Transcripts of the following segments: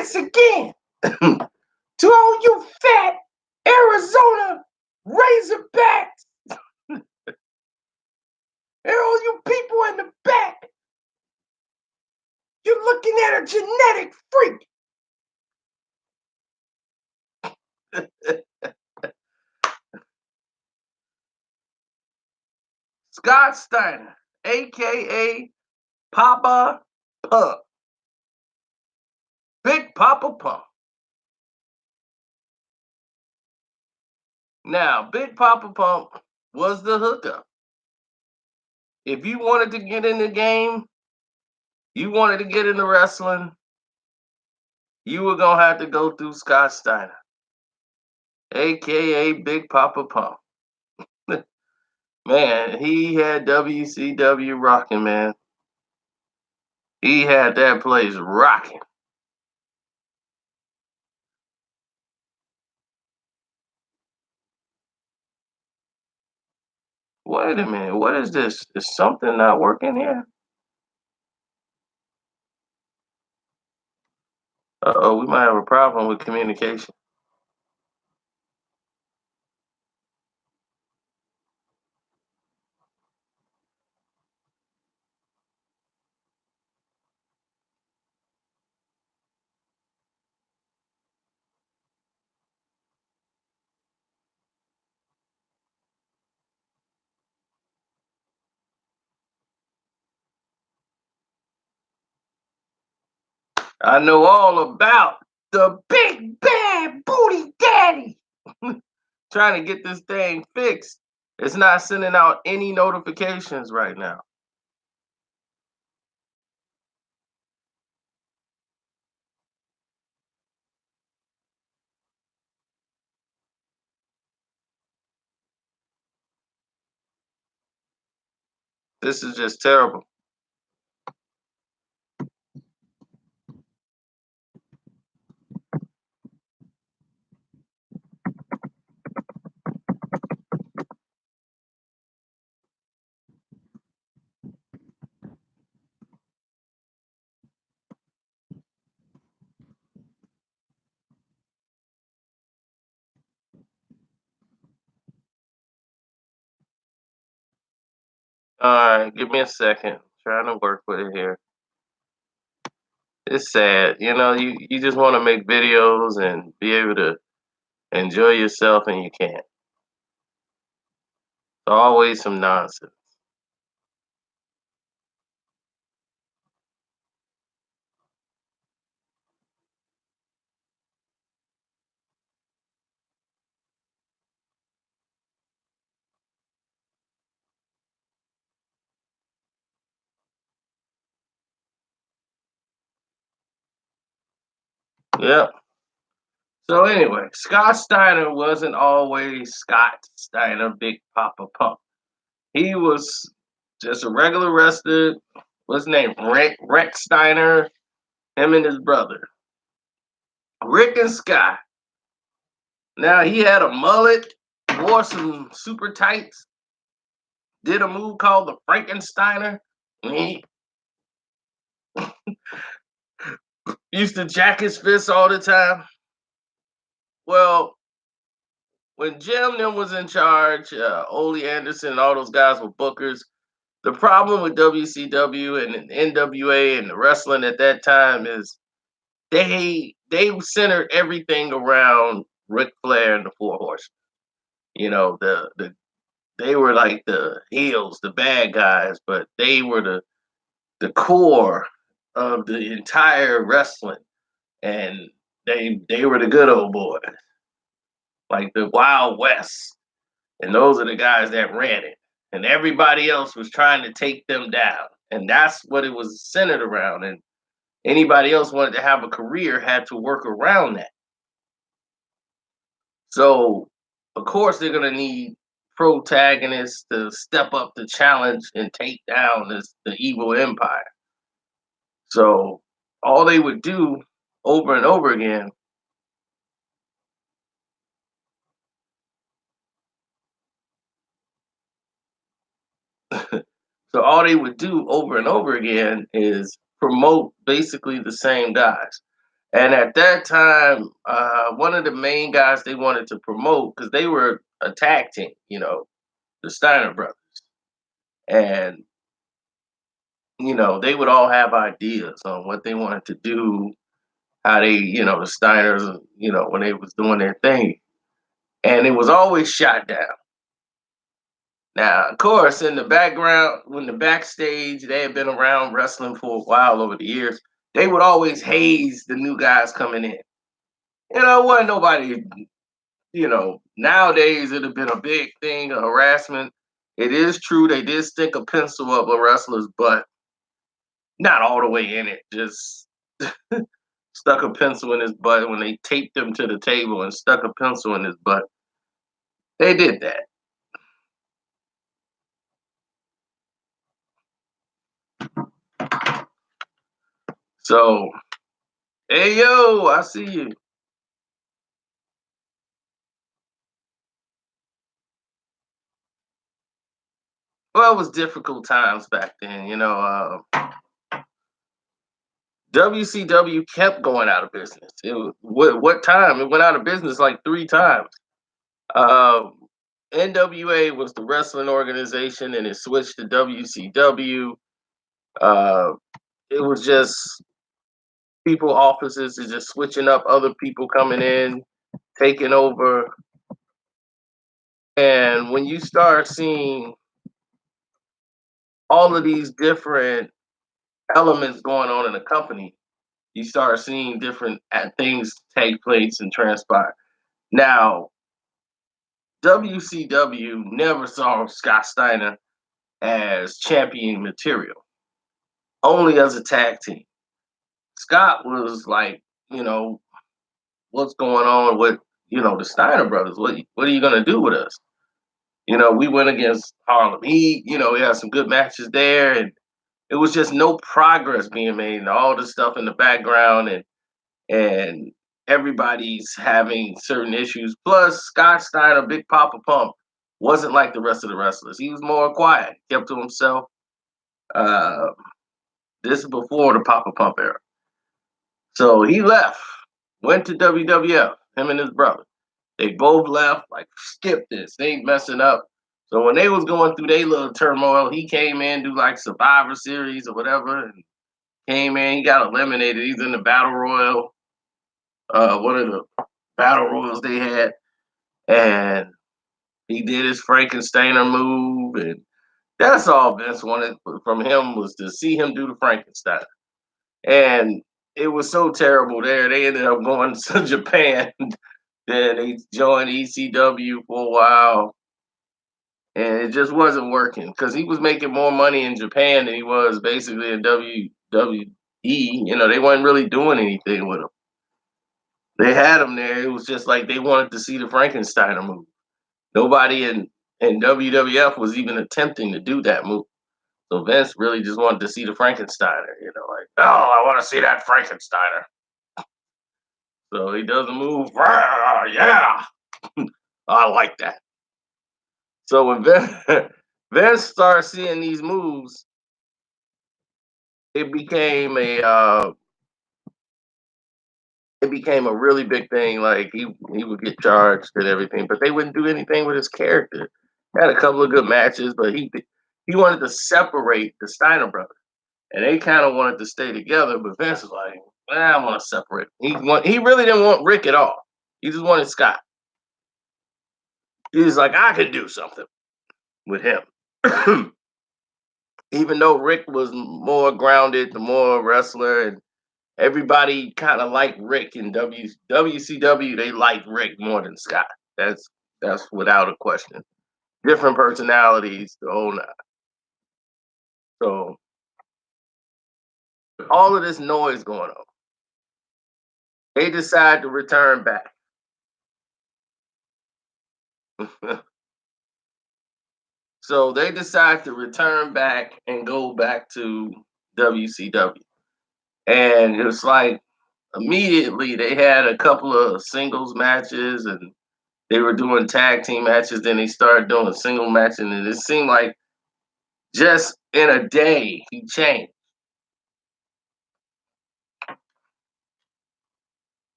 this again. To all you fat Arizona Razorbacks and all you people in the back, you're looking at a genetic freak. Scott Steiner, a.k.a. Poppa Pump. Big Poppa Pump. Now, Big Poppa Pump was the hookup. If you wanted to get in the game, you wanted to get into wrestling, you were going to have to go through Scott Steiner, a.k.a. Big Poppa Pump. Man, he had WCW rocking, man. He had that place rocking. Wait a minute, what is this? Is something not working here? Uh-oh, we might have a problem with communication. I know all about the big bad booty daddy. Trying to get this thing fixed. It's not sending out any notifications right now. This is just terrible. All right, give me a second. Trying to work with it here. It's sad. You know, you just want to make videos and be able to enjoy yourself, and you can't. It's always some nonsense. Yep. So anyway, Scott Steiner wasn't always Scott Steiner, Big Poppa Pump. He was just a regular wrestler. What's his name? Rick Steiner, him and his brother. Rick and Scott. Now he had a mullet, wore some super tights, did a move called the Frankensteiner. He used to jack his fists all the time. Well, when Jim them was in charge, Ole Anderson and all those guys were bookers. The problem with WCW and NWA and the wrestling at that time is they centered everything around Ric Flair and the Four Horsemen. You know, they were like the heels, the bad guys, but they were the core of the entire wrestling, and they were the good old boys, like the Wild West, and those are the guys that ran it, and everybody else was trying to take them down, and that's what it was centered around. And anybody else wanted to have a career had to work around that. So, of course, they're gonna need protagonists to step up the challenge and take down the evil empire. So all they would do over and over again so all they would do over and over again is promote basically the same guys. And at that time, one of the main guys they wanted to promote because they were a tag team, the Steiner brothers, and they would all have ideas on what they wanted to do, how they, the Steiners, when they was doing their thing, and it was always shot down. Now, of course, in the background, when the backstage, they had been around wrestling for a while over the years, they would always haze the new guys coming in. Wasn't nobody, nowadays it'd have been a big thing, a harassment. It is true they did stick a pencil up a wrestler's butt, not all the way in it, just stuck a pencil in his butt when they taped him to the table and stuck a pencil in his butt. They did that. So, hey yo, I see you. Well, it was difficult times back then. WCW kept going out of business. What time? It went out of business like 3 times. Um, NWA was the wrestling organization, and it switched to WCW. Uh, it was just people offices is just switching up, other people coming in, taking over. And when you start seeing all of these different elements going on in the company, you start seeing different things take place and transpire. Now, WCW never saw Scott Steiner as champion material, only as a tag team. Scott was like, you know, what's going on with, the Steiner brothers? What are you gonna do with us? We went against Harlem Heat, we had some good matches there, and it was just no progress being made, and all the stuff in the background, and everybody's having certain issues. Plus, Scott Steiner, Big Papa Pump, wasn't like the rest of the wrestlers. He was more quiet, kept to himself. Uh, this is before the Papa Pump era. So he left, went to WWF, him and his brother. They both left, like, skip this, they ain't messing up. So when they was going through their little turmoil, he came in, do like Survivor Series or whatever, and came in, he got eliminated. He's in the Battle Royal, one of the Battle Royals they had, and he did his Frankensteiner move, and that's all Vince wanted from him was to see him do the Frankenstein. And it was so terrible there. They ended up going to Japan. Then they joined ECW for a while, and it just wasn't working because he was making more money in Japan than he was basically in WWE. They weren't really doing anything with him. They had him there. It was just like they wanted to see the Frankensteiner move. Nobody in WWF was even attempting to do that move. So Vince really just wanted to see the Frankensteiner, like, oh, I want to see that Frankensteiner. So he does a move, yeah, I like that. So when Vince started seeing these moves, it became a really big thing. Like he would get charged and everything, but they wouldn't do anything with his character. He had a couple of good matches, but he wanted to separate the Steiner brothers, and they kind of wanted to stay together. But Vince was like, I want to separate. He really didn't want Rick at all. He just wanted Scott. He was like, I could do something with him. Even though Rick was more grounded, the more wrestler, and everybody kind of liked Rick in WCW. They liked Rick more than Scott. That's without a question. Different personalities, the whole nine. So all of this noise going on, they decide to return back. So they decide to return back and go back to WCW. And it was like immediately they had a couple of singles matches and they were doing tag team matches. Then they started doing single matches. And it seemed like just in a day, he changed.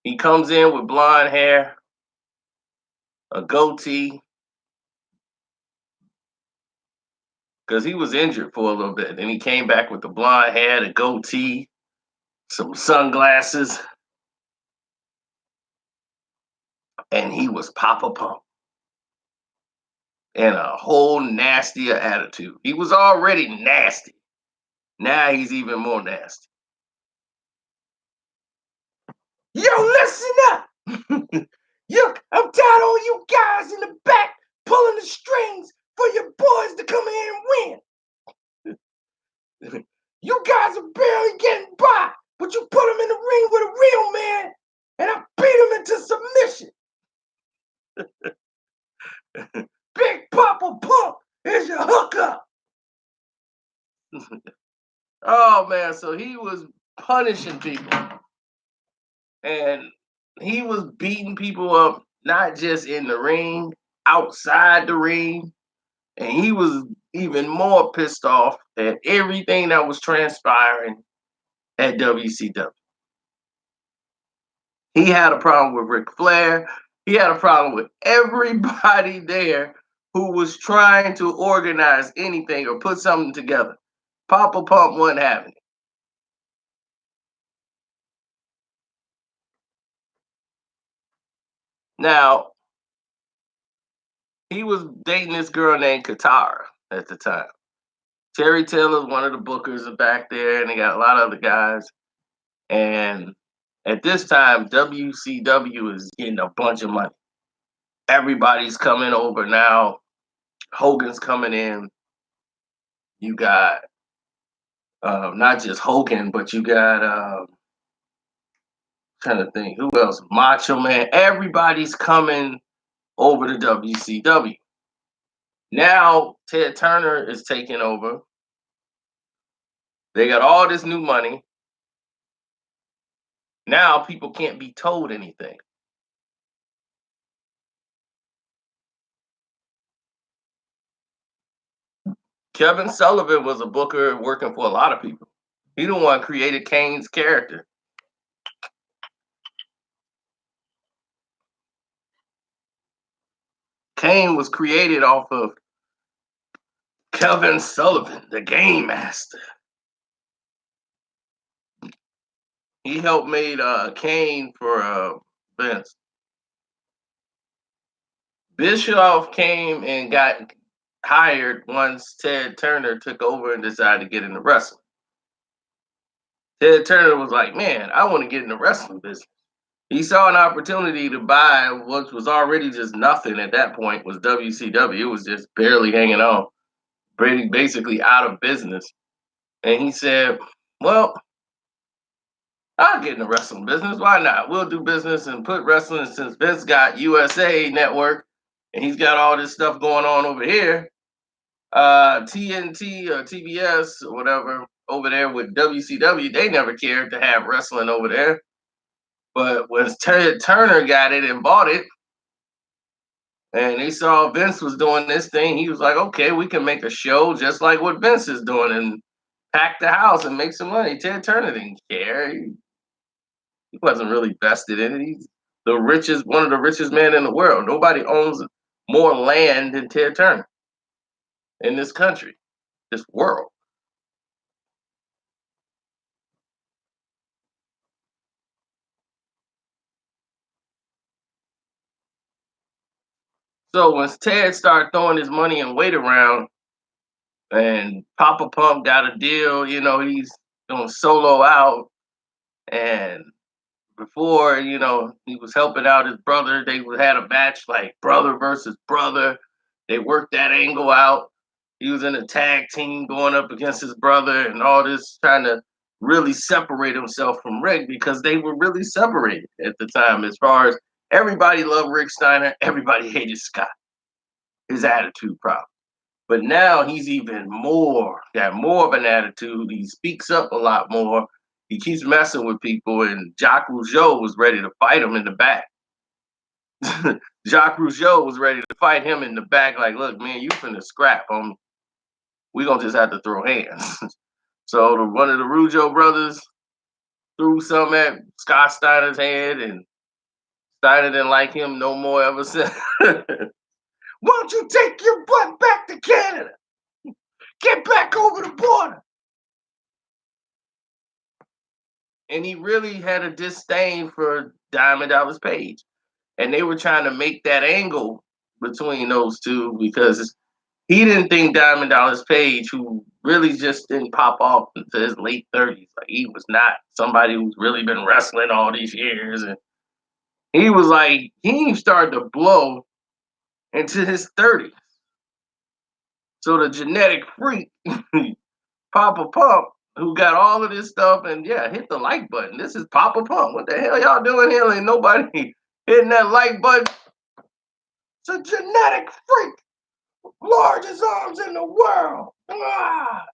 He comes in with blonde hair, a goatee, because he was injured for a little bit. Then he came back with the blonde hair, the goatee, some sunglasses, and he was Poppa Pump and a whole nastier attitude. He was already nasty. Now he's even more nasty. Yo, listen up! Yo, I'm tired of all you guys in the back pulling the strings for your boys to come here and win. You guys are barely getting by, but you put them in the ring with a real man, and I beat him into submission. Big Poppa Pump is your hookup. Oh man, so he was punishing people, and he was beating people up, not just in the ring, outside the ring, and he was even more pissed off at everything that was transpiring at WCW. He had a problem with Ric Flair. He had a problem with everybody there who was trying to organize anything or put something together. Poppa Pump wasn't having it. Now, he was dating this girl named Katara at the time. Terry Taylor's one of the bookers back there, and they got a lot of other guys. And at this time, WCW is getting a bunch of money. Everybody's coming over now. Hogan's coming in. You got not just Hogan, but you got trying to think who else? Macho Man. Everybody's coming over to WCW. Now Ted Turner is taking over. They got all this new money. Now people can't be told anything. Kevin Sullivan was a booker working for a lot of people. He the one created Kane's character. Kane was created off of Kevin Sullivan, the game master. He helped made Kane for Vince. Bischoff came and got hired once Ted Turner took over and decided to get into wrestling. Ted Turner was like, man, I want to get in the wrestling business. He saw an opportunity to buy what was already just nothing at that point was WCW. It was just barely hanging on, basically out of business. And he said, well, I'll get in the wrestling business. Why not? We'll do business and put wrestling since Vince got USA Network and he's got all this stuff going on over here. TNT or TBS or whatever over there with WCW, they never cared to have wrestling over there. But when Ted Turner got it and bought it, and they saw Vince was doing this thing, he was like, okay, we can make a show just like what Vince is doing and pack the house and make some money. Ted Turner didn't care. He wasn't really vested in it. He's the richest, one of the richest men in the world. Nobody owns more land than Ted Turner in this country, this world. So when Ted started throwing his money and weight around, and Poppa Pump got a deal, he's going solo out. And before, he was helping out his brother. They had a match like brother versus brother. They worked that angle out. He was in a tag team going up against his brother and all this, trying to really separate himself from Rick because they were really separated at the time. As far as everybody loved Rick Steiner, everybody hated Scott. His attitude problem. But now he's even got more of an attitude. He speaks up a lot more. He keeps messing with people, and Jacques Rougeau was ready to fight him in the back. Jacques Rougeau was ready to fight him in the back, like, look, man, you finna scrap him. We gonna just have to throw hands. So one of the Rougeau brothers threw some at Scott Steiner's head, and Steiner didn't like him no more ever since. Why don't you take your butt back to Canada? Get back over the border. And he really had a disdain for Diamond Dallas Page. And they were trying to make that angle between those two because he didn't think Diamond Dallas Page, who really just didn't pop off into his late 30s, like he was not somebody who's really been wrestling all these years. And he was like, he started to blow into his 30s. So the genetic freak, Poppa Pump, who got all of this stuff, and yeah, hit the like button. This is Poppa Pump. What the hell y'all doing here? Ain't nobody hitting that like button. It's a genetic freak. Largest arms in the world. Ah.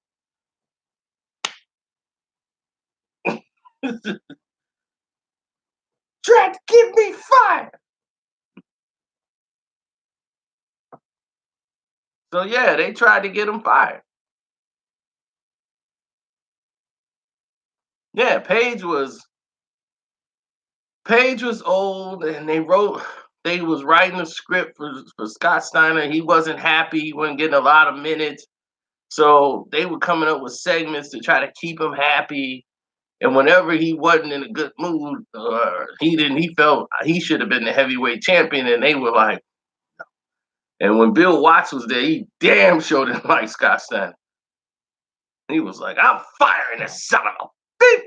Tried to give me fired. So yeah, they tried to get him fired. Yeah, Page was old, and they was writing a script for Scott Steiner. He wasn't happy. He wasn't getting a lot of minutes. So they were coming up with segments to try to keep him happy. And whenever he wasn't in a good mood, he felt he should have been the heavyweight champion. And they were like, and when Bill Watts was there, he damn sure didn't like Scott Steiner. He was like, I'm firing this son of a beep.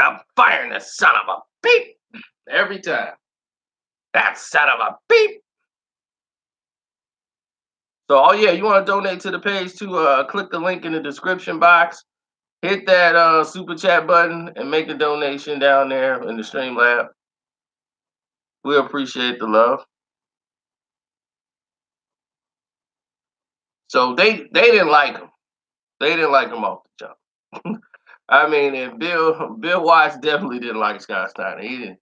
I'm firing this son of a beep every time. That son of a beep. So, oh yeah, you want to donate to the page too? Click the link in the description box. Hit that super chat button and make a donation down there in the Streamlab. We appreciate the love. So they didn't like him. They didn't like him off the jump. I mean, and Bill Watts definitely didn't like Scott Steiner. He didn't.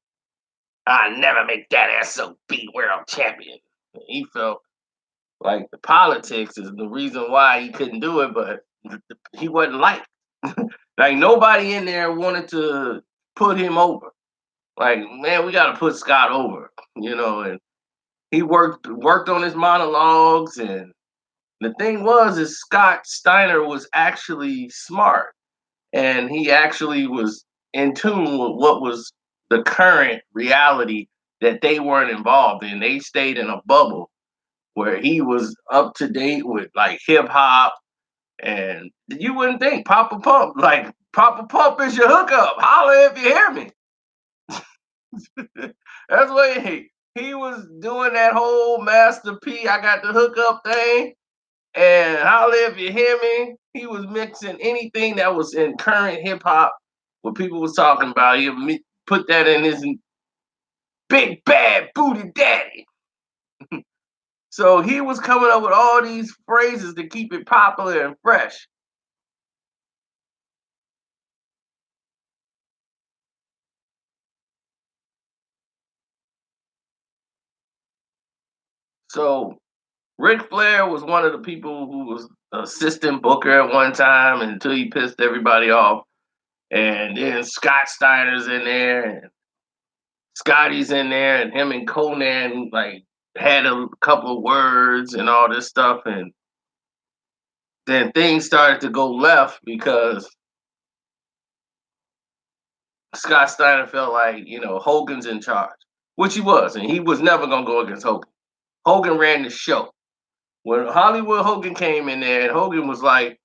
I never make that SOB world champion. He felt like the politics is the reason why he couldn't do it, but he wasn't liked. Like nobody in there wanted to put him over. Like, man, we got to put Scott over, and he worked on his monologues. And the thing is Scott Steiner was actually smart, and he actually was in tune with what was the current reality that they weren't involved in. They stayed in a bubble where he was up to date with like hip hop, and you wouldn't think Poppa Pump, like Poppa Pump is your hookup. Holla if you hear me. That's what he was doing, that whole Master P, I got the hookup thing. And holla if you hear me. He was mixing anything that was in current hip hop, what people was talking about. He would put that in his big bad booty daddy. So he was coming up with all these phrases to keep it popular and fresh. So Ric Flair was one of the people who was assistant booker at one time until he pissed everybody off. And then Scott Steiner's in there, and Scotty's in there, and him and Conan like had a couple of words and all this stuff. And then things started to go left because Scott Steiner felt like, Hogan's in charge, which he was, and he was never gonna go against Hogan. Hogan ran the show. When Hollywood Hogan came in there, and Hogan was like,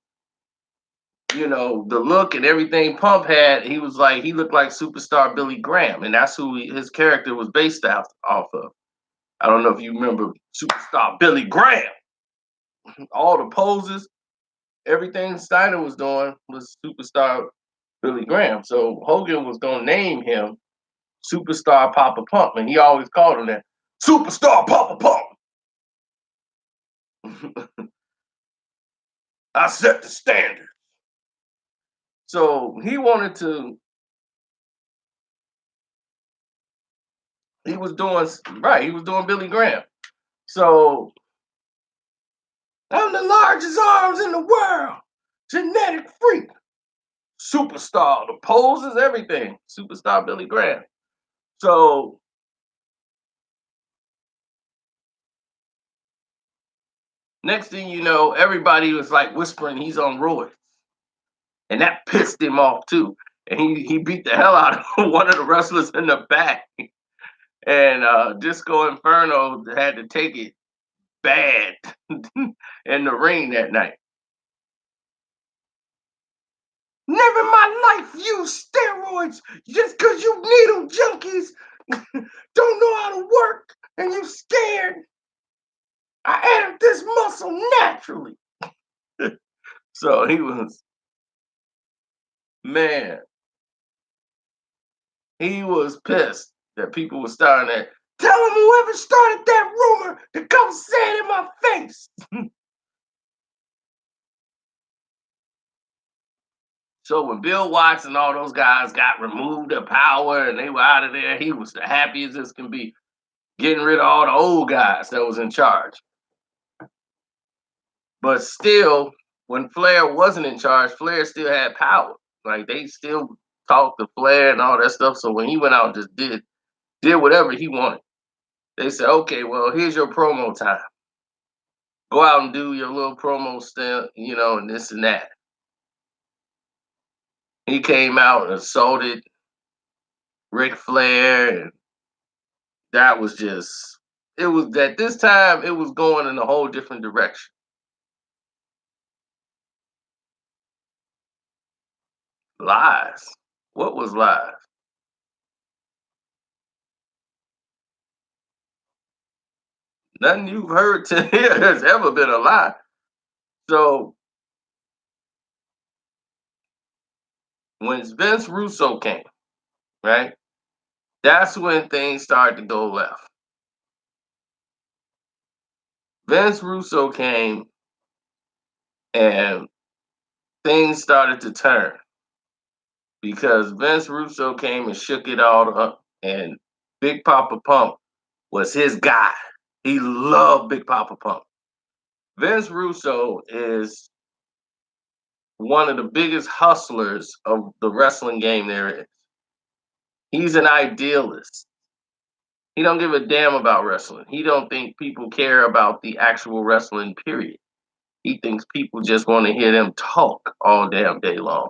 the look and everything Pump had, he was like, he looked like superstar Billy Graham, and that's who his character was based off of. I don't know if you remember superstar Billy Graham. All the poses, everything Steiner was doing was superstar Billy Graham. So Hogan was gonna name him Superstar Poppa Pump, and he always called him that, Superstar Poppa Pump. I set the standard. So he wanted to. He was doing right. He was doing Billy Graham. So I'm the largest arms in the world. Genetic freak. superstar, the poses, everything. Superstar Billy Graham. So next thing you know, everybody was like whispering he's on roids. And that pissed him off too. And he beat the hell out of one of the wrestlers in the back. And Disco Inferno had to take it bad in the ring that night. Never in my life use steroids just because you needle junkies don't know how to work and you scared. I added this muscle naturally. So he was, man, he was pissed that people were starting that. Tell him whoever started that rumor to come say it in my face. So when Bill Watts and all those guys got removed of power and they were out of there, he was the happiest as can be, getting rid of all the old guys that was in charge. But still, when Flair wasn't in charge, Flair still had power. Like they still talked to Flair and all that stuff. So when he went out and just did whatever he wanted, they said, okay, well, here's your promo time. Go out and do your little promo stuff, and this and that. He came out and assaulted Ric Flair, and that was just, it was at this time, it was going in a whole different direction. Lies. What was lies? Nothing you've heard to here has ever been a lie. So when Vince Russo came, right, that's when things started to go left. Vince Russo came and things started to turn because Vince Russo came and shook it all up. And Big Papa Pump was his guy. He loved Big Papa Pump. Vince Russo is one of the biggest hustlers of the wrestling game there is. He's an idealist. He don't give a damn about wrestling. He don't think people care about the actual wrestling, period. He thinks people just want to hear them talk all damn day long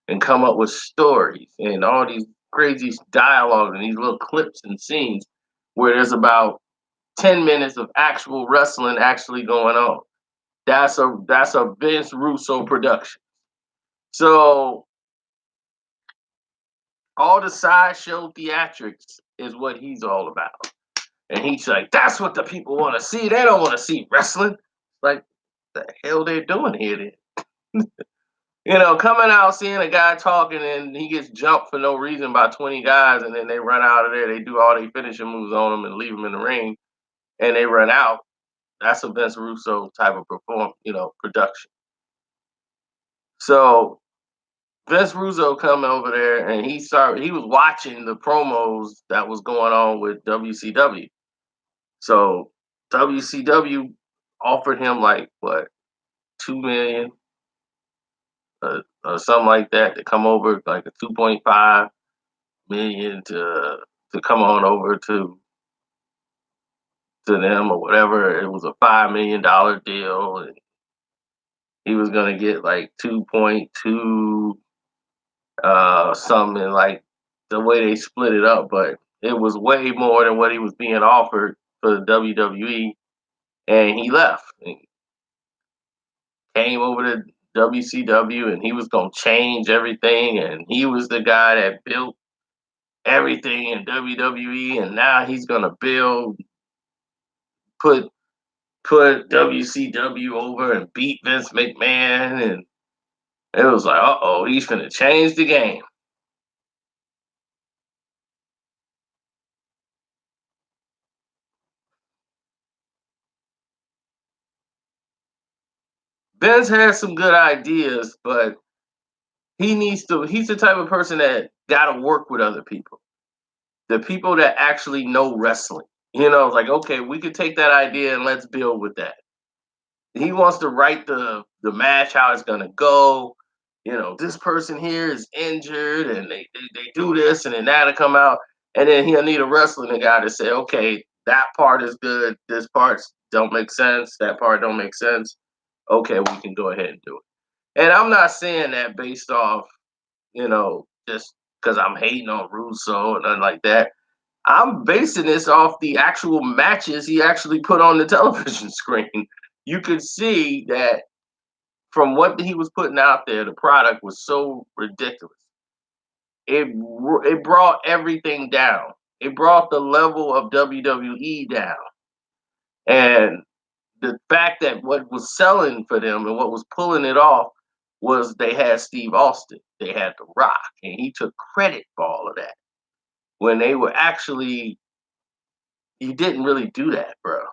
and come up with stories and all these crazy dialogue and these little clips and scenes where there's about 10 minutes of actual wrestling actually going on. That's a Vince Russo production. So all the sideshow theatrics is what he's all about. And he's like, that's what the people want to see. They don't want to see wrestling. Like, the hell they're doing here then? Coming out, seeing a guy talking and he gets jumped for no reason by 20 guys and then they run out of there. They do all their finishing moves on him and leave him in the ring and they run out. That's a Vince Russo type of production. So Vince Russo come over there and he was watching the promos that was going on with WCW. So WCW offered him like what, 2 million or something like that to come over, like a 2.5 million to come on over to them or whatever. It was a $5 million deal, and he was gonna get like 2.2 something, like the way they split it up, but it was way more than what he was being offered for the WWE, and he left. And came over to WCW, and he was gonna change everything, and he was the guy that built everything in WWE, and now he's gonna put WCW over and beat Vince McMahon, and it was like, uh-oh, he's gonna change the game. Vince has some good ideas, but he's the type of person that gotta work with other people. The people that actually know wrestling. Like, okay, we could take that idea and let's build with that. He wants to write the match, how it's gonna go. this person here is injured and they do this and then that'll come out. And then he'll need a wrestling guy to say, okay, that part is good. This part don't make sense. That part don't make sense. Okay, we can go ahead and do it. And I'm not saying that based off, just because I'm hating on Russo and nothing like that. I'm basing this off the actual matches he actually put on the television screen. You could see that from what he was putting out there, the product was so ridiculous. It brought everything down. It brought the level of WWE down. And the fact that what was selling for them and what was pulling it off was they had Steve Austin, they had The Rock, and he took credit for all of that. When they were actually, he didn't really do that, bro.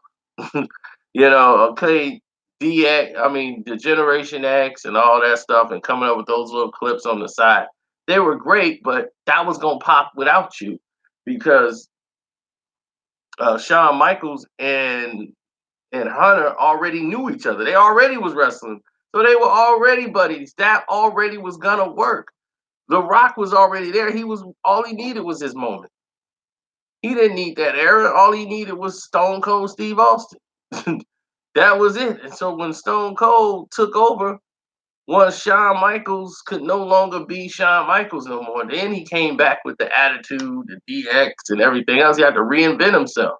Okay, DX, I mean, the Generation X and all that stuff, and coming up with those little clips on the side, they were great, but that was gonna pop without you because Shawn Michaels and Hunter already knew each other. They already was wrestling, so they were already buddies. That already was gonna work. The Rock was already there. All he needed was his moment. He didn't need that era. All he needed was Stone Cold Steve Austin. That was it. And so when Stone Cold took over, once Shawn Michaels could no longer be Shawn Michaels no more, then he came back with the attitude, the DX, and everything else. He had to reinvent himself.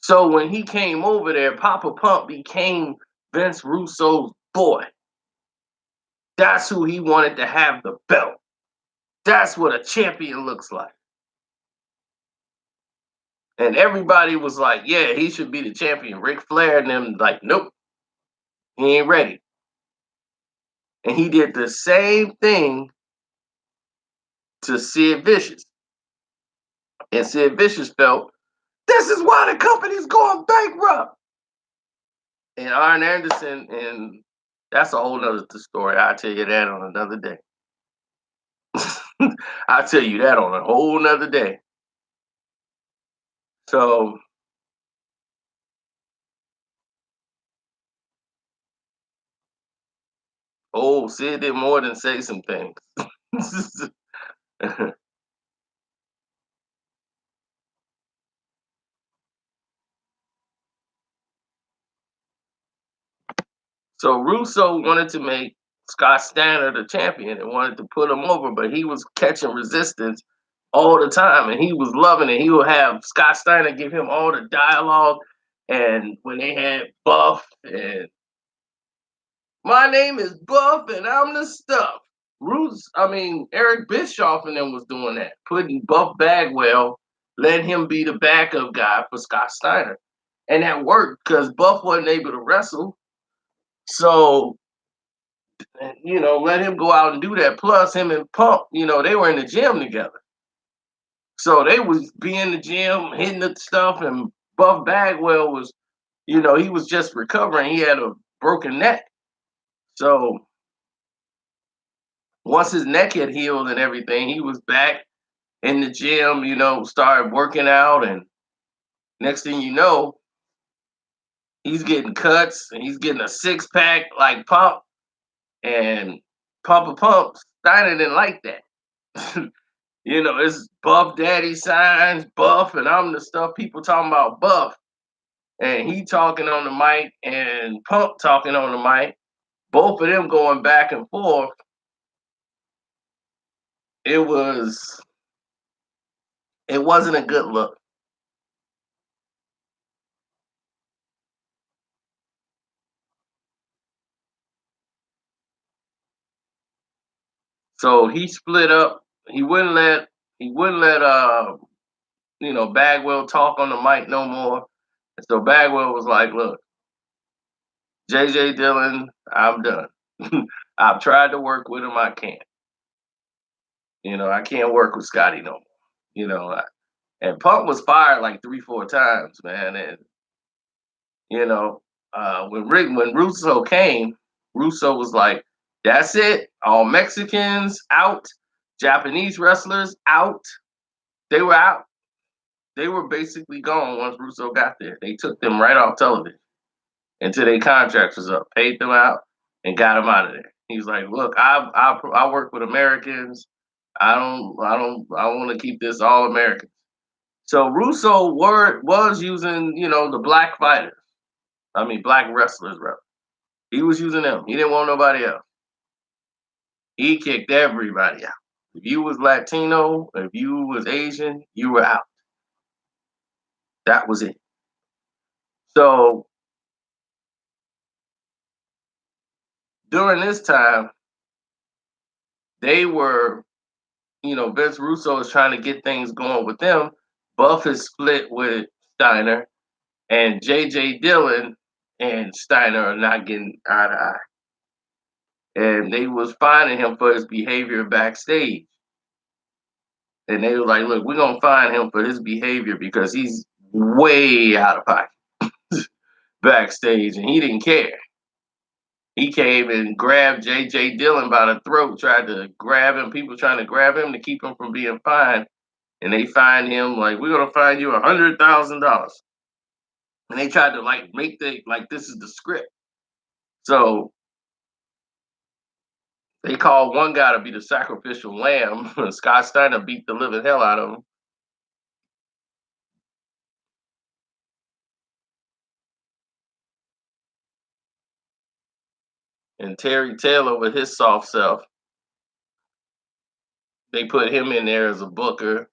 So when he came over there, Papa Pump became Vince Russo's boy. That's who he wanted to have the belt. That's what a champion looks like. And everybody was like, yeah, he should be the champion. Ric Flair and them like, nope, he ain't ready. And he did the same thing to Sid Vicious. And Sid Vicious felt, this is why the company's going bankrupt. And Arn Anderson, and that's a whole nother story. I'll tell you that on another day. I'll tell you that on a whole nother day. So, Sid did more than say some things. So Russo wanted to make Scott Steiner the champion and wanted to put him over, but he was catching resistance all the time and he was loving it. He would have Scott Steiner give him all the dialogue. And when they had Buff and my name is Buff and I'm the stuff. Eric Bischoff and them was doing that, putting Buff Bagwell, letting him be the backup guy for Scott Steiner. And that worked because Buff wasn't able to wrestle. So, let him go out and do that. Plus, him and Pump, they were in the gym together. So they was be in the gym, hitting the stuff, and Buff Bagwell was, he was just recovering. He had a broken neck. So once his neck had healed and everything, he was back in the gym, started working out. And next thing you know, he's getting cuts and he's getting a six pack like Pump. And Pump Steiner didn't like that. It's Buff Daddy signs, Buff, and I'm the stuff people talking about Buff. And he talking on the mic and Pump talking on the mic. Both of them going back and forth. It wasn't a good look. So he split up. He wouldn't let Bagwell talk on the mic no more. And so Bagwell was like, look, JJ Dillon, I'm done. I've tried to work with him. I can't. I can't work with Scotty no more. And Punk was fired like 3-4 times, man. And when Russo came, Russo was like, "That's it. All Mexicans out, Japanese wrestlers out. They were out. They were basically gone once Russo got there. They took them right off television until their contracts was up, paid them out, and got them out of there. He's like, "Look, I work with Americans. I want to keep this all American." So Russo was using, the black fighters. I mean, black wrestlers, rather. He was using them. He didn't want nobody else. He kicked everybody out. If you was Latino, if you was Asian, you were out. That was it. So during this time, they were, Vince Russo is trying to get things going with them. Buff is split with Steiner, and J.J. Dillon and Steiner are not getting eye to eye. And they was finding him for his behavior backstage. And they were like, "Look, we're gonna find him for his behavior because he's way out of pocket backstage," and he didn't care. He came and grabbed J.J. Dillon by the throat, tried to grab him. People trying to grab him to keep him from being fined, and they fined him like, "We're gonna fine you $100,000." And they tried to make this is the script. So they called one guy to be the sacrificial lamb. Scott Steiner beat the living hell out of him. And Terry Taylor with his soft self, they put him in there as a booker.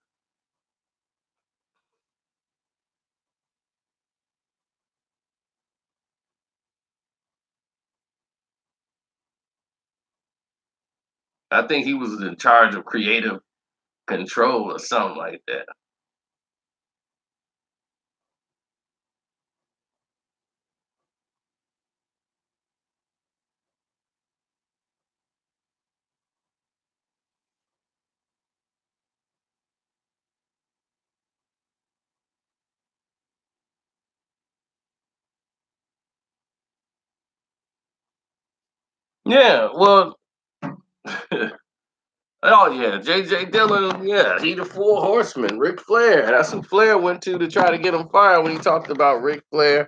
I think he was in charge of creative control or something like that. Yeah, well, oh yeah, J.J. Dillon, yeah, he the four horsemen, Ric Flair. That's who Flair went to try to get him fired when he talked about Ric Flair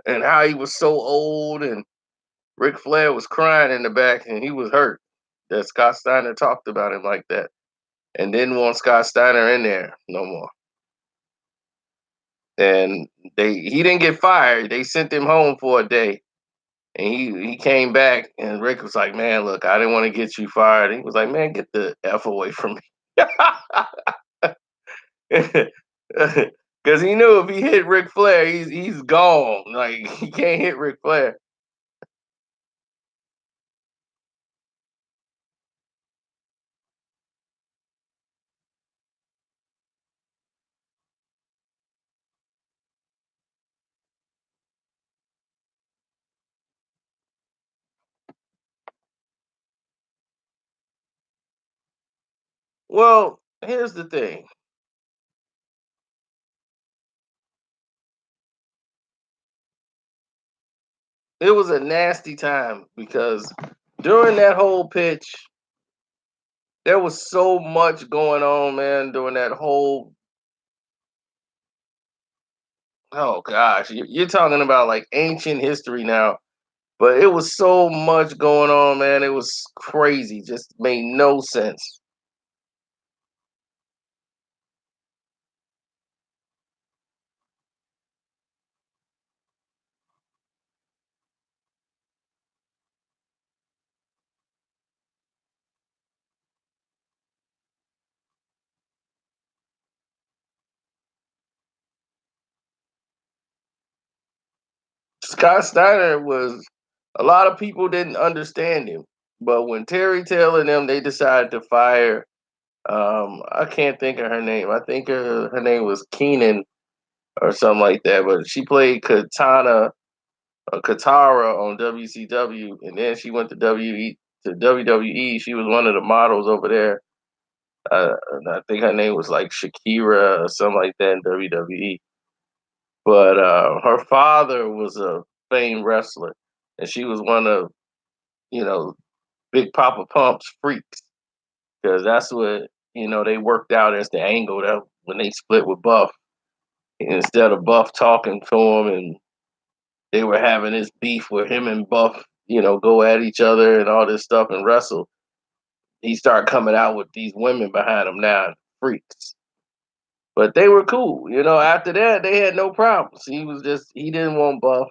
and how he was so old, and Ric Flair was crying in the back and he was hurt that Scott Steiner talked about him like that and didn't want Scott Steiner in there no more. And he didn't get fired. They sent him home for a day. And he came back and Rick was like, "Man, look, I didn't want to get you fired." He was like, "Man, get the F away from me." Because he knew if he hit Ric Flair, he's gone. Like he can't hit Ric Flair. Well, here's the thing. It was a nasty time because during that whole pitch, there was so much going on, man, during that whole oh gosh, you're talking about like ancient history now. But it was so much going on, man. It was crazy. Just made no sense. Scott Steiner was a lot of people didn't understand him. But when Terry Taylor and them they decided to fire I can't think of her name. I think her name was Keenan or something like that. But she played Katara on WCW, and then she went to WWE. She was one of the models over there. And I think her name was like Shakira or something like that in WWE. But her father was a famed wrestler, and she was one of you know Big Papa Pump's freaks because that's what they worked out as the angle that when they split with Buff, instead of Buff talking to him, and they were having this beef where him and Buff, go at each other and all this stuff and wrestle. He started coming out with these women behind him now, freaks. But they were cool. After that, they had no problems. He didn't want Buff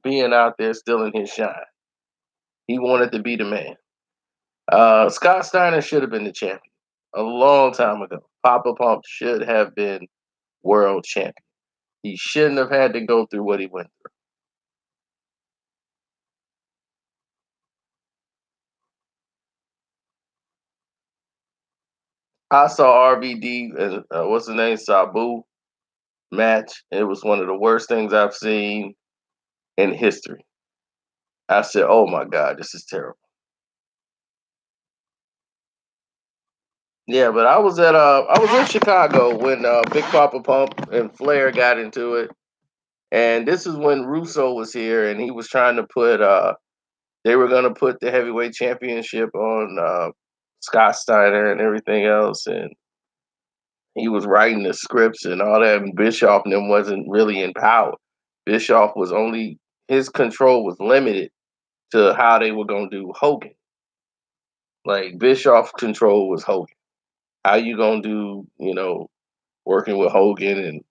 being out there still in his shine. He wanted to be the man. Scott Steiner should have been the champion a long time ago. Poppa Pump should have been world champion. He shouldn't have had to go through what he went through. I saw RVD and what's the name, Sabu match. It was one of the worst things I've seen in history. I said, "Oh my God, this is terrible." Yeah, but I was in Chicago when Big Papa Pump and Flair got into it, and this is when Russo was here, and he was trying to put they were going to put the heavyweight championship on Scott Steiner and everything else, and he was writing the scripts and all that. And Bischoff and them wasn't really in power. Bischoff was only his control was limited to how they were going to do Hogan. Like Bischoff's control was Hogan. How you gonna do, working with Hogan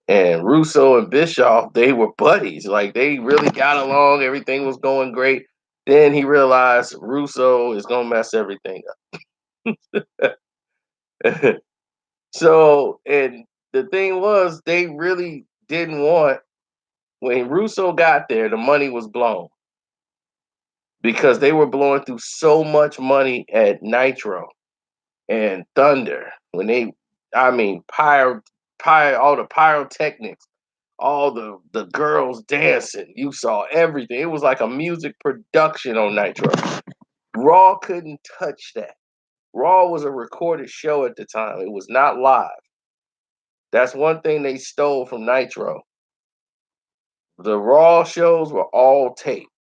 and Russo and Bischoff, they were buddies. Like they really got along. Everything was going great. Then he realized Russo is gonna mess everything up. So, and the thing was, they really didn't want when Russo got there, the money was blown because they were blowing through so much money at Nitro and Thunder when I mean, all the pyrotechnics, all the girls dancing. You saw everything. It was like a music production on Nitro. Raw couldn't touch that. Raw was a recorded show at the time. It was not live. That's one thing they stole from Nitro. The Raw shows were all taped.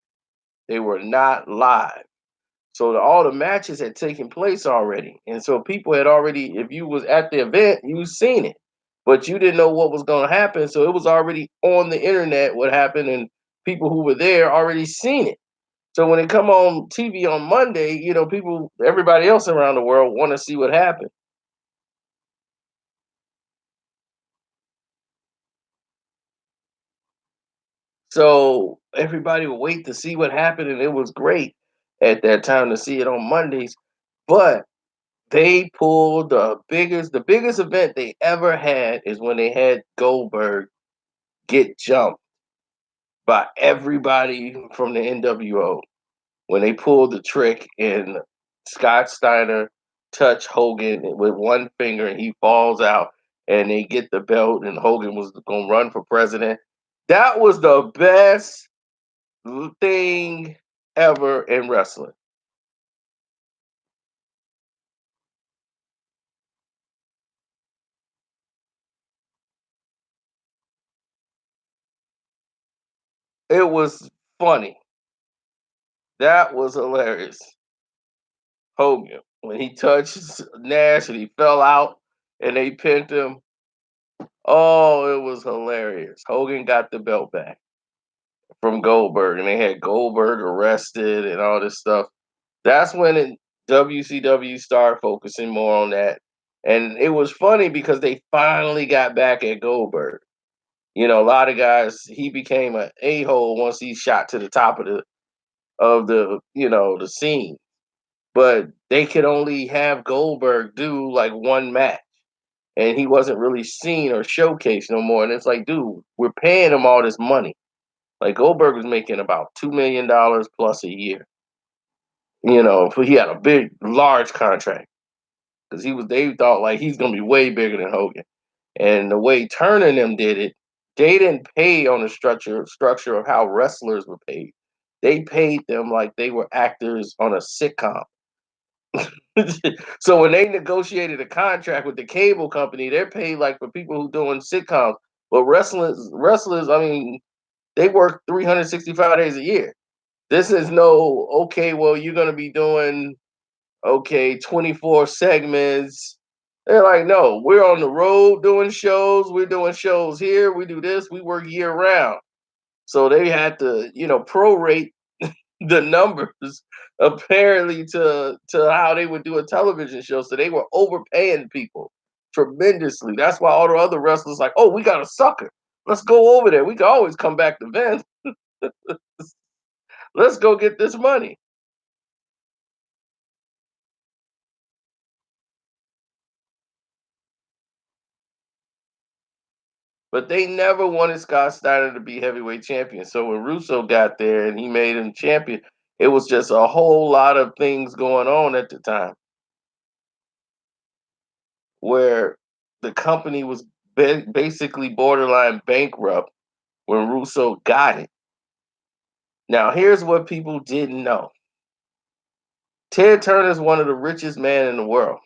They were not live. So all the matches had taken place already. And so people had already, if you was at the event, you seen it. But you didn't know what was going to happen. So it was already on the internet what happened, and people who were there already seen it. So when it come on TV on Monday, everybody else around the world want to see what happened. So everybody would wait to see what happened, and it was great at that time to see it on Mondays. But they pulled the biggest event they ever had is when they had Goldberg get jumped by everybody from the NWO. When they pulled the trick and Scott Steiner touched Hogan with one finger and he falls out and they get the belt and Hogan was going to run for president. That was the best thing ever in wrestling. It was funny. That was hilarious. Hogan, when he touched Nash and he fell out and they pinned him. Oh, it was hilarious. Hogan got the belt back from Goldberg, and they had Goldberg arrested and all this stuff. That's when WCW started focusing more on that. And it was funny because they finally got back at Goldberg. A lot of guys, he became an a-hole once he shot to the top of the scene. But they could only have Goldberg do like one match. And he wasn't really seen or showcased no more. And it's like, dude, we're paying him all this money. Like Goldberg was making about $2 million plus a year. He had a big, large contract because they thought like he's gonna be way bigger than Hogan. And the way Turner and them did it, they didn't pay on the structure of how wrestlers were paid. They paid them like they were actors on a sitcom. So when they negotiated a contract with the cable company, they're paid like for people who doing sitcoms. But wrestlers, I mean, they work 365 days a year. This is no okay. Well, you're gonna be doing 24 segments. They're like, no, we're on the road doing shows. We're doing shows here. We do this. We work year round. So they had to, prorate the numbers apparently to how they would do a television show. So they were overpaying people tremendously. That's why all the other wrestlers like, oh, we got a sucker. Let's go over there. We can always come back to Vince. Let's go get this money. But they never wanted Scott Steiner to be heavyweight champion. So when Russo got there and he made him champion, it was just a whole lot of things going on at the time where the company was basically borderline bankrupt when Russo got it. Now, here's what people didn't know. Ted Turner is one of the richest men in the world.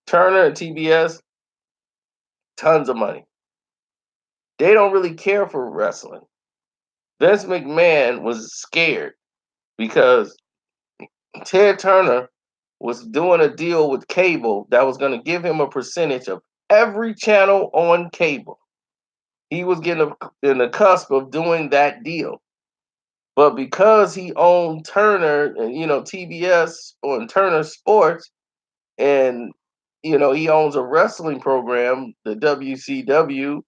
Turner and TBS, tons of money. They don't really care for wrestling. Vince McMahon was scared because Ted Turner was doing a deal with cable that was going to give him a percentage of every channel on cable. He was getting in the cusp of doing that deal. But because he owned Turner and TBS on Turner Sports, and he owns a wrestling program, the WCW,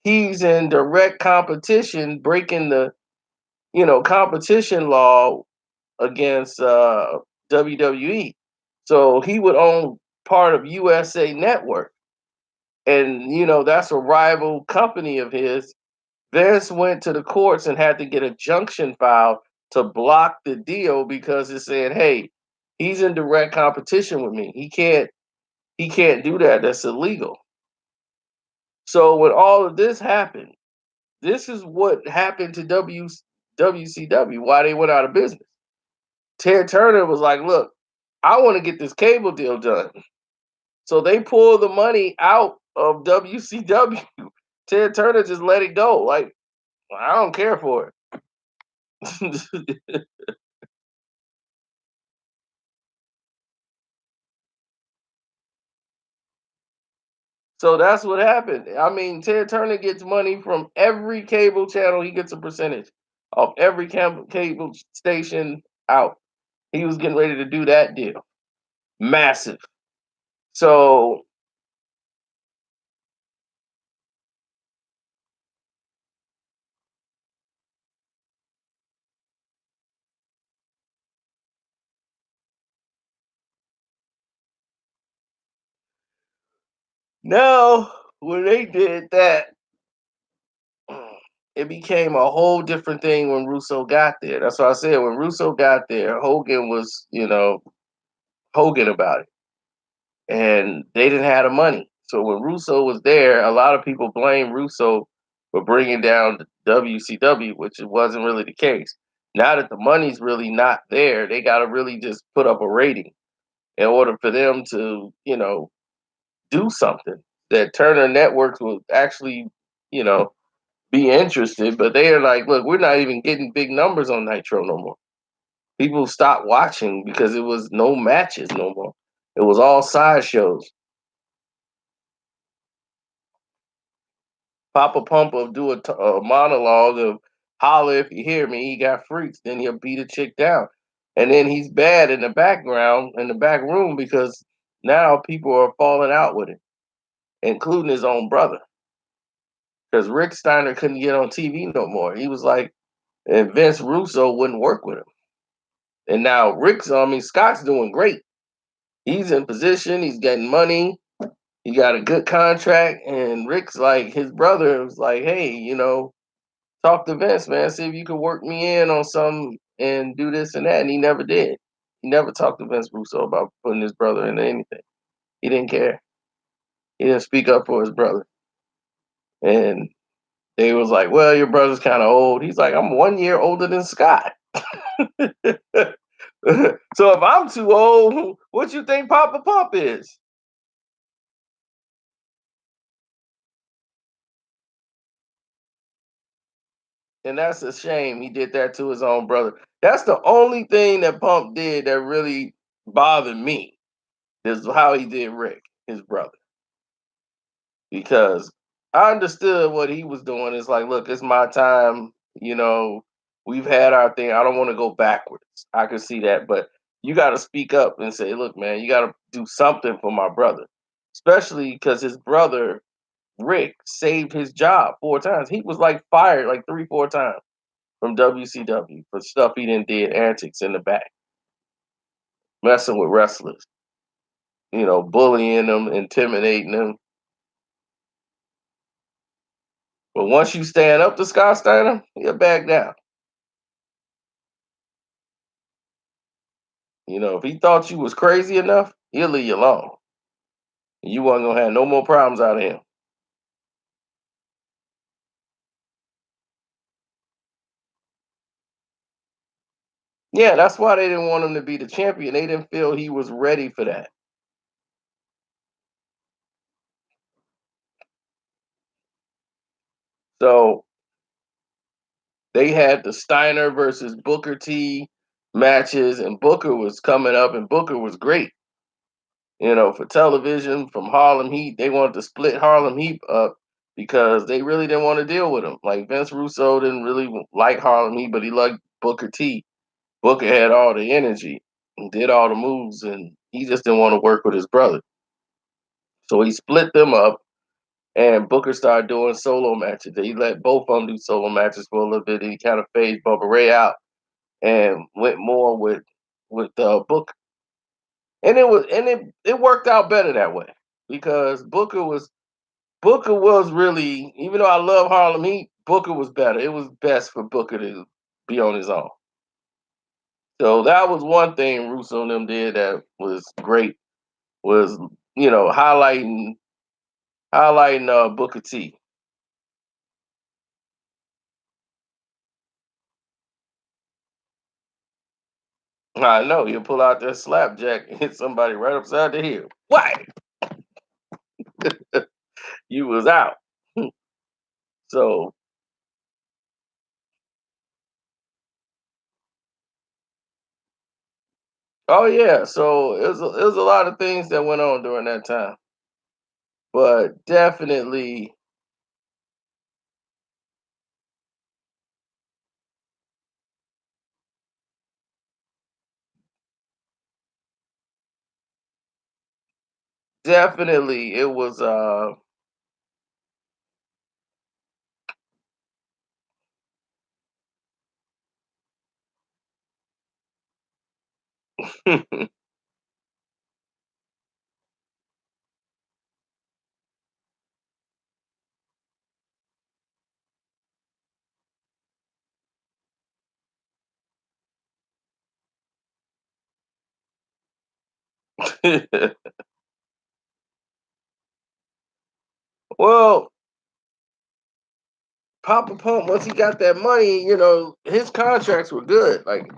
he's in direct competition, breaking the competition law against WWE. So he would own part of USA Network. And that's a rival company of his. Vince went to the courts and had to get a junction filed to block the deal because it said, "Hey, he's in direct competition with me. He can't do that. That's illegal." So when all of this happened, this is what happened to WCW. Why they went out of business. Ted Turner was like, "Look, I want to get this cable deal done." So they pulled the money out of WCW. Ted Turner just let it go. Like, I don't care for it. So that's what happened. I mean, Ted Turner gets money from every cable channel. He gets a percentage of every cable station out. He was getting ready to do that deal. Massive. So now, when they did that, it became a whole different thing when Russo got there. That's what I said. When Russo got there, Hogan was, Hogan about it. And they didn't have the money. So when Russo was there, a lot of people blame Russo for bringing down WCW, which it wasn't really the case. Now that the money's really not there, they got to really just put up a rating in order for them to, do something that Turner Networks would actually, you know, be interested. But they are like, look, we're not even getting big numbers on Nitro no more. People stopped watching because it was no matches no more. It was all side shows. Papa Pump will do a monologue of "Holla if you hear me." He got freaks. Then he'll beat a chick down, and then he's bad in the background in the back room because now people are falling out with him, including his own brother. Because Rick Steiner couldn't get on TV no more. He was like, and Vince Russo wouldn't work with him. And now Scott's doing great. He's in position. He's getting money. He got a good contract, and Rick's like his brother was like, hey, talk to Vince, man. See if you can work me in on something and do this and that. And he never did. He never talked to Vince Russo about putting his brother into anything. He didn't care. He didn't speak up for his brother. And they was like, well, your brother's kind of old. He's like, I'm 1 year older than Scott. So if I'm too old, what you think Papa Pump is? And that's a shame. He did that to his own brother. That's the only thing that Pump did that really bothered me. This is how he did Rick, his brother, because I understood what he was doing. It's like, look, it's my time. You know, we've had our thing. I don't want to go backwards. I can see that, but you got to speak up and say, look, man, you got to do something for my brother, especially because his brother Rick saved his job 4 times. He was like fired like 3, 4 times from WCW for stuff he didn't did, antics in the back, messing with wrestlers, bullying them, intimidating them. But once you stand up to Scott Steiner, he'll back down. If he thought you was crazy enough, he'll leave you alone. You wasn't gonna have no more problems out of him. Yeah, that's why they didn't want him to be the champion. They didn't feel he was ready for that. So they had the Steiner versus Booker T matches, and Booker was coming up, and Booker was great. For television from Harlem Heat, they wanted to split Harlem Heat up because they really didn't want to deal with him. Like Vince Russo didn't really like Harlem Heat, but he liked Booker T. Booker had all the energy and did all the moves, and he just didn't want to work with his brother. So he split them up, and Booker started doing solo matches. He let both of them do solo matches for a little bit, and he kind of phased Bubba Ray out and went more with Booker. And it worked out better that way because Booker was really, even though I love Harlem Heat, Booker was better. It was best for Booker to be on his own. So that was one thing Russo and them did that was great, was highlighting Booker T. I know he'll pull out that slapjack and hit somebody right upside the head. What? You was out. So, oh yeah, so it was a lot of things that went on during that time, but definitely it was. Well, Papa Pump, once he got that money, his contracts were good. Like,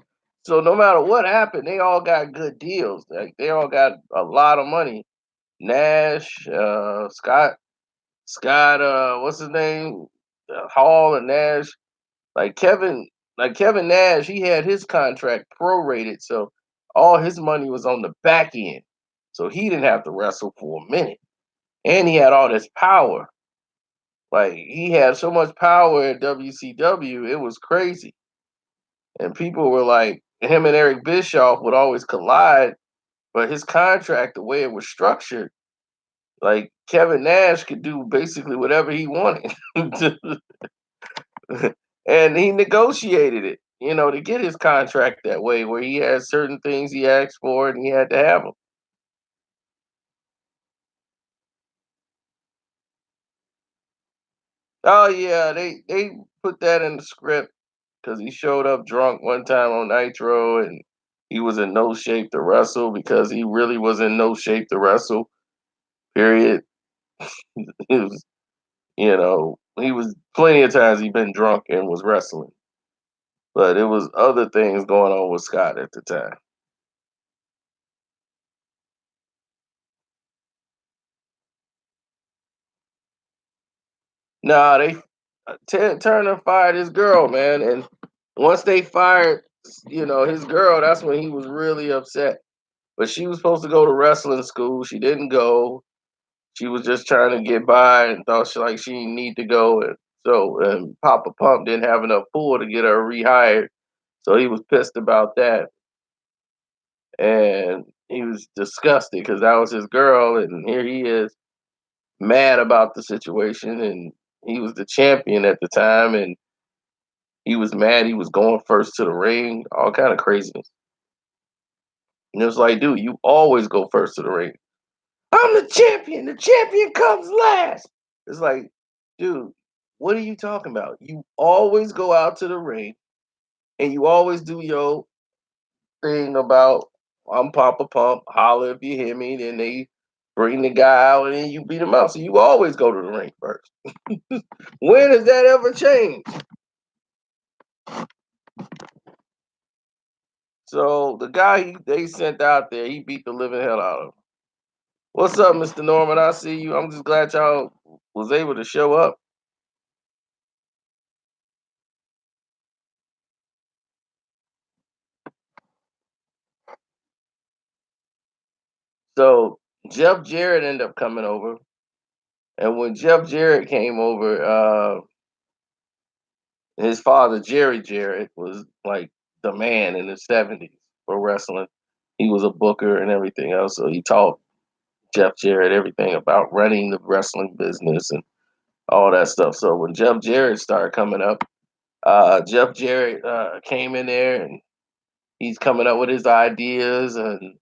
so no matter what happened, they all got good deals. Like, they all got a lot of money. Nash, Scott, what's his name? Hall and Nash. Like Kevin Nash, he had his contract prorated, so all his money was on the back end. So he didn't have to wrestle for a minute. And he had all this power. Like he had so much power at WCW, it was crazy. And people were like, him and Eric Bischoff would always collide, but his contract, the way it was structured, like Kevin Nash could do basically whatever he wanted. And he negotiated it, to get his contract that way, where he had certain things he asked for and he had to have them. Oh yeah, they put that in the script because he showed up drunk one time on Nitro and he was in no shape to wrestle because he really was in no shape to wrestle. Period. He was, he was plenty of times he been drunk and was wrestling, but it was other things going on with Scott at the time. Nah, they Turner fired his girl, man, and once they fired, his girl, that's when he was really upset. but she was supposed to go to wrestling school. She didn't go. She was just trying to get by and thought she didn't need to go. And so Papa Pump didn't have enough pull to get her rehired. So he was pissed about that. And he was disgusted because that was his girl. And here he is mad about the situation. And he was the champion at the time. And he was mad he was going first to the ring, all kind of craziness. And it was like, dude, you always go first to the ring. I'm the champion. The champion comes last. It's like, dude, what are you talking about? You always go out to the ring and you always do your thing about I'm Papa Pump, holler if you hear me. Then they bring the guy out and then you beat him out. So you always go to the ring first. When has that ever changed? So the guy they sent out there, he beat the living hell out of him. What's up, Mr. Norman? I see you. I'm just glad y'all was able to show up. So Jeff Jarrett ended up coming over, and when Jeff Jarrett came over, his father Jerry Jarrett was like the man in the '70s for wrestling. He was a booker and everything else, so he taught Jeff Jarrett everything about running the wrestling business and all that stuff. So when Jeff Jarrett started coming up, Jeff Jarrett came in there and he's coming up with his ideas and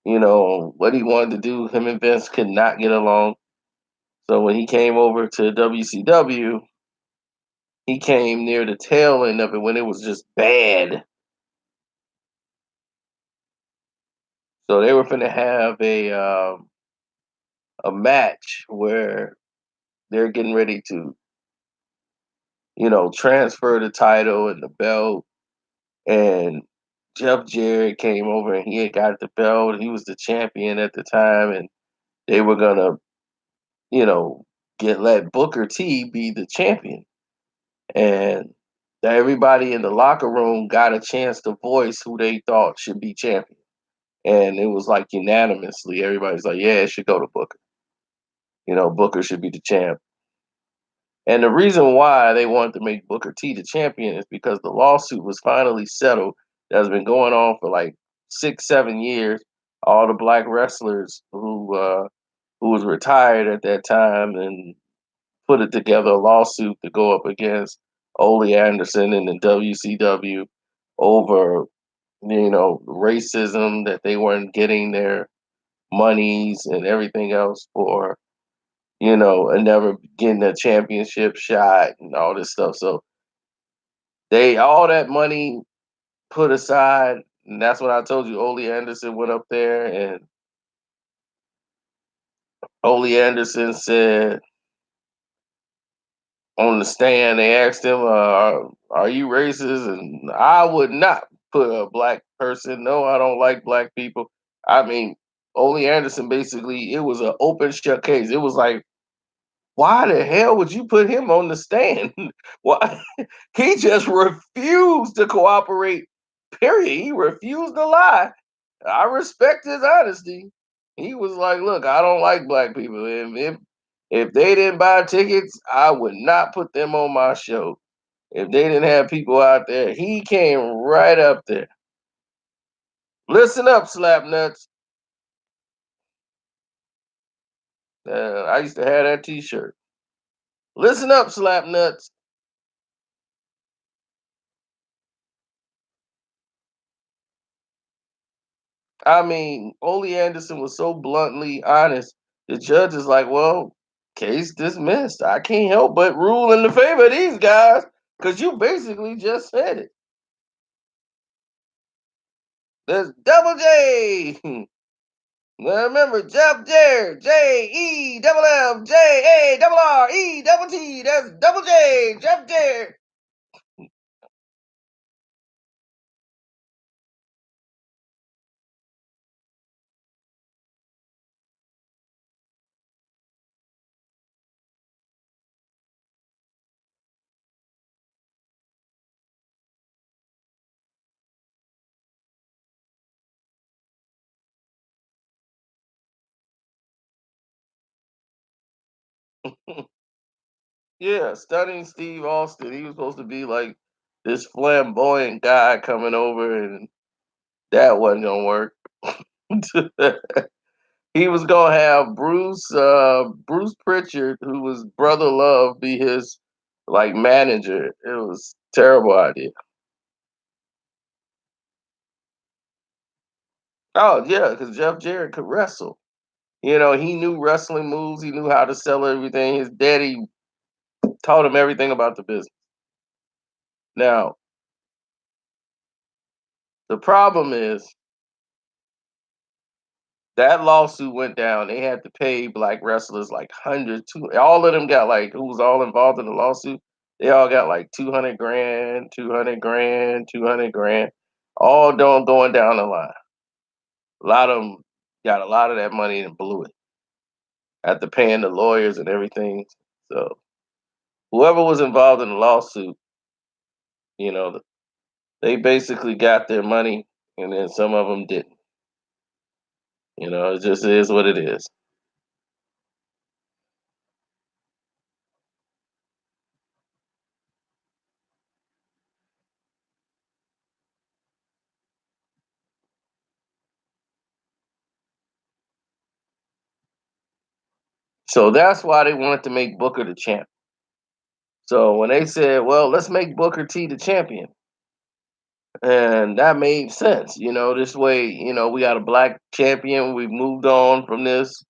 what he wanted to do. Him and Vince could not get along. So when he came over to WCW, he came near the tail end of it when it was just bad. So they were going to have a match where they're getting ready to transfer the title and the belt. And Jeff Jarrett came over and he had got the belt. He was the champion at the time, and they were gonna you know let Booker T be the champion. And everybody in the locker room got a chance to voice who they thought should be champion. And it was like unanimously, everybody's like, yeah, it should go to Booker. Booker should be the champ. And the reason why they wanted to make Booker T the champion is because the lawsuit was finally settled. That's been going on for like 6, 7 years. All the black wrestlers who was retired at that time and put it together a lawsuit to go up against Ole Anderson and the WCW over racism, that they weren't getting their monies and everything else for and never getting a championship shot and all this stuff. So they all that money put aside, and that's when I told you Ole Anderson went up there and Ole Anderson said on the stand, they asked him, are you racist? And I would not put a black person. No, I don't like black people. I mean, Ole Anderson basically, it was an open shut case. It was like, why the hell would you put him on the stand? Why? He just refused to cooperate. Period. He refused to lie. I respect his honesty. He was like, "Look, I don't like black people. If they didn't buy tickets, I would not put them on my show. If they didn't have people out there, he came right up there. Listen up, slap nuts. I used to have that T-shirt. Listen up, slap nuts. I mean, Ole Anderson was so bluntly honest. The judge is like, well, case dismissed. I can't help but rule in the favor of these guys because you basically just said it. There's Double J. Now remember, Jeff Jarrett, JEFFJARRET. That's Double J, Jeff Jarrett. Yeah, Stunning Steve Austin. He was supposed to be like this flamboyant guy coming over, and that wasn't gonna work. He was gonna have Bruce Pritchard, who was Brother Love, be his like manager. It was terrible idea. Oh yeah, because Jeff Jarrett could wrestle. He knew wrestling moves. He knew how to sell everything. His daddy taught him everything about the business. Now the problem is that lawsuit went down. They had to pay black wrestlers like hundreds. All of them got like who was all involved in the lawsuit. They all got like 200 grand, 200 grand, 200 grand, all going down the line. A lot of them got a lot of that money and blew it after paying the lawyers and everything. So whoever was involved in the lawsuit, you know, they basically got their money, and then some of them didn't. It just is what it is. So that's why they wanted to make Booker the champ. So when they said, "Well, let's make Booker T the champion," and that made sense. This way, we got a black champion. We've moved on from this.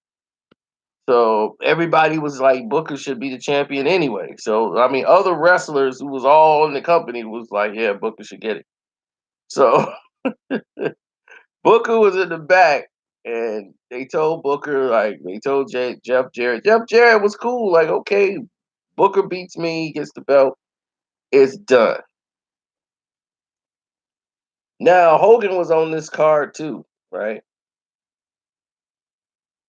So everybody was like, Booker should be the champion anyway. So I mean, other wrestlers who was all in the company was like, yeah, Booker should get it. So Booker was in the back, and they told Booker, like they told Jeff Jarrett. Jeff Jarrett was cool. Like, okay, Booker beats me, gets the belt. It's done. Now Hogan was on this card too, right?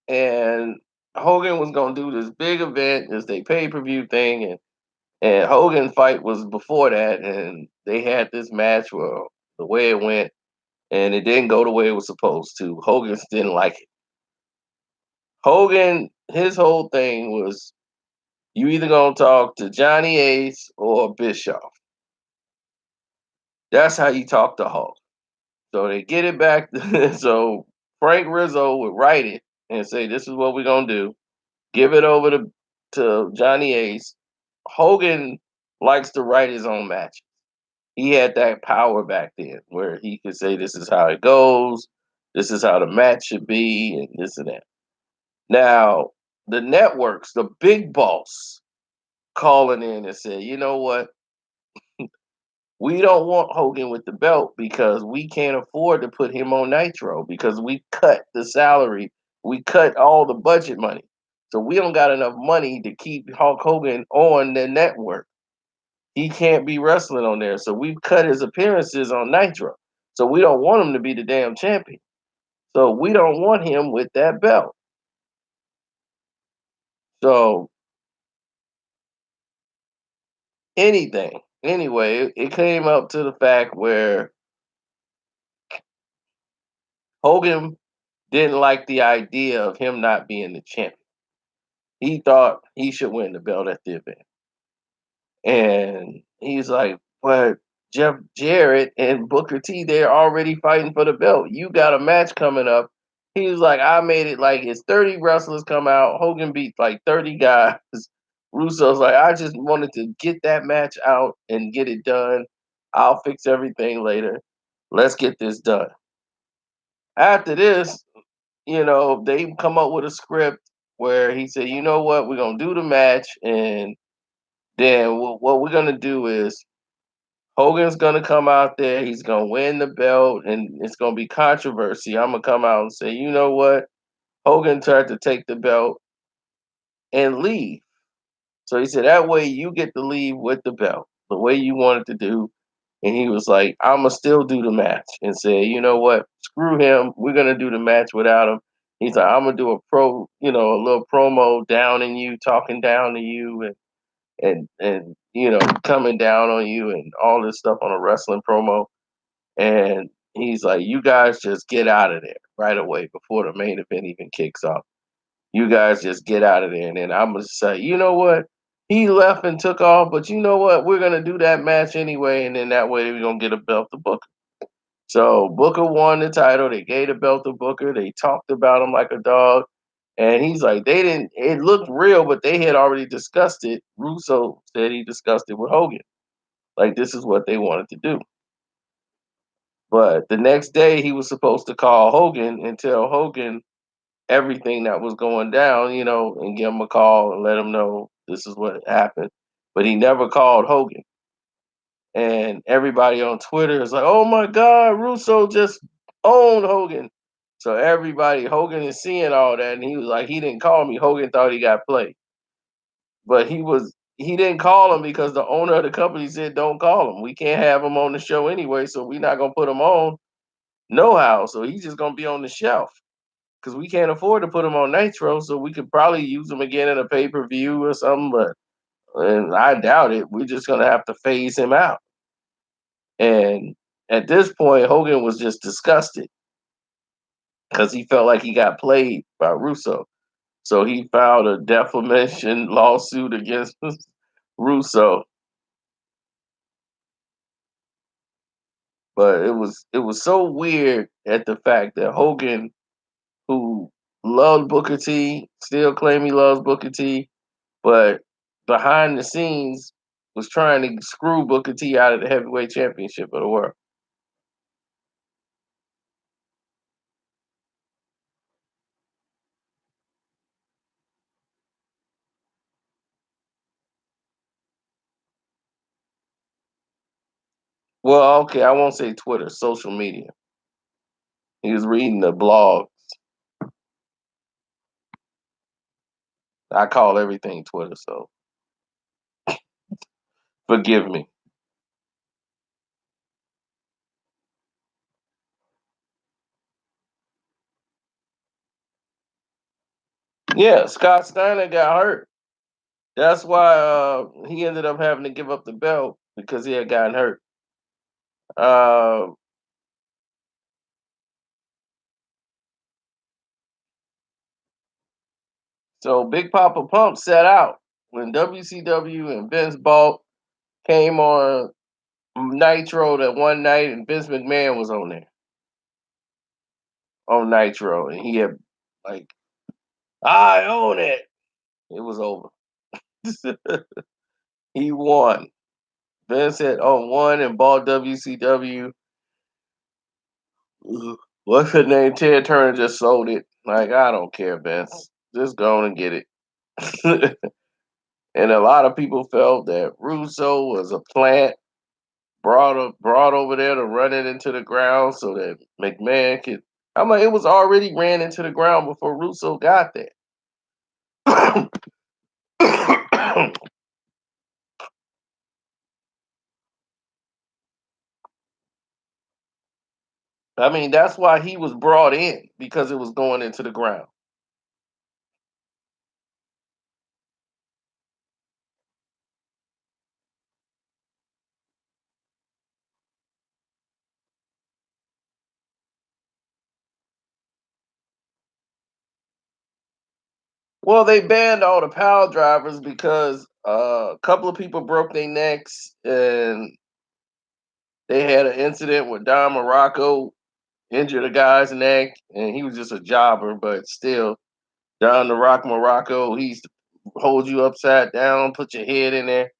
And Hogan was gonna do this big event, this they pay-per-view thing, and Hogan fight was before that, and they had this match. Well, the way it went, and it didn't go the way it was supposed to. Hogan didn't like it. Hogan, his whole thing was, you either gonna talk to Johnny Ace or Bischoff. That's how you talk to Hulk. So they get it back. So Frank Rizzo would write it and say, "This is what we're gonna do." Give it over to Johnny Ace. Hogan likes to write his own match. He had that power back then where he could say, "This is how it goes. This is how the match should be," and this and that. Now, the networks, the big boss, calling in and said, "You know what? We don't want Hogan with the belt because we can't afford to put him on Nitro because we cut the salary, we cut all the budget money. So we don't got enough money to keep Hulk Hogan on the network. He can't be wrestling on there. So we've cut his appearances on Nitro. So we don't want him to be the damn champion. So we don't want him with that belt." So anything. Anyway, it came up to the fact where Hogan didn't like the idea of him not being the champion. He thought he should win the belt at the event. And he's like, "But Jeff Jarrett and Booker T, they're already fighting for the belt. You got a match coming up." He was like, "I made it like it's 30 wrestlers come out. Hogan beat like 30 guys." Russo's like, "I just wanted to get that match out and get it done. I'll fix everything later. Let's get this done." After this, they come up with a script where he said, "You know what? We're gonna do the match, and then what we're gonna do is Hogan's gonna come out there. He's gonna win the belt, and it's gonna be controversy. I'm gonna come out and say, you know what? Hogan tried to take the belt and leave." So he said that way you get to leave with the belt, the way you wanted to do. And he was like, "I'm gonna still do the match," and say, "You know what? Screw him. We're gonna do the match without him." He's like, "I'm gonna do a little promo down in you, talking down to you, and coming down on you and all this stuff on a wrestling promo." And he's like, "You guys just get out of there right away before the main event even kicks off." You guys just get out of there. And then I'm gonna say, you know what? He left and took off, but you know what? We're gonna do that match anyway, and then that way we're gonna get a belt to Booker. So Booker won the title. They gave the belt to Booker. They talked about him like a dog. And he's like, they didn't, it looked real, but they had already discussed it. Russo said he discussed it with Hogan. Like, this is what they wanted to do. But the next day, he was supposed to call Hogan and tell Hogan everything that was going down, and give him a call and let him know this is what happened. But he never called Hogan. And everybody on Twitter is like, oh my God, Russo just owned Hogan. So Hogan is seeing all that, and he was like, he didn't call me. Hogan thought he got played. But he didn't call him because the owner of the company said, don't call him. We can't have him on the show anyway, so we're not gonna put him on no how. So he's just gonna be on the shelf. Because we can't afford to put him on Nitro, so we could probably use him again in a pay-per-view or something, and I doubt it. We're just gonna have to phase him out. And at this point, Hogan was just disgusted because he felt like he got played by Russo. So he filed a defamation lawsuit against Russo. But it was so weird at the fact that Hogan, who loved Booker T, still claim he loves Booker T, but behind the scenes was trying to screw Booker T out of the heavyweight championship of the world. Well, okay, I won't say Twitter, social media. He was reading the blog. I call everything Twitter, so forgive me. Yeah, Scott Steiner got hurt. That's why he ended up having to give up the belt because he had gotten hurt. Uh, so Big Papa Pump sat out when WCW and Vince Balt came on Nitro that one night, and Vince McMahon was on there on Nitro, and he had like, I own it. It was over. He won. Vince had won and bought WCW. What's her name? Ted Turner just sold it. Like, I don't care, Vince. Just go on and get it. And a lot of people felt that Russo was a plant brought over there to run it into the ground so that McMahon could. I'm like, it was already ran into the ground before Russo got there. I mean, that's why he was brought in because it was going into the ground. Well, they banned all the power drivers because a couple of people broke their necks, and they had an incident with Don Morocco injured a guy's neck, and he was just a jobber, but still, Don the Rock Morocco, he used to hold you upside down, put your head in there,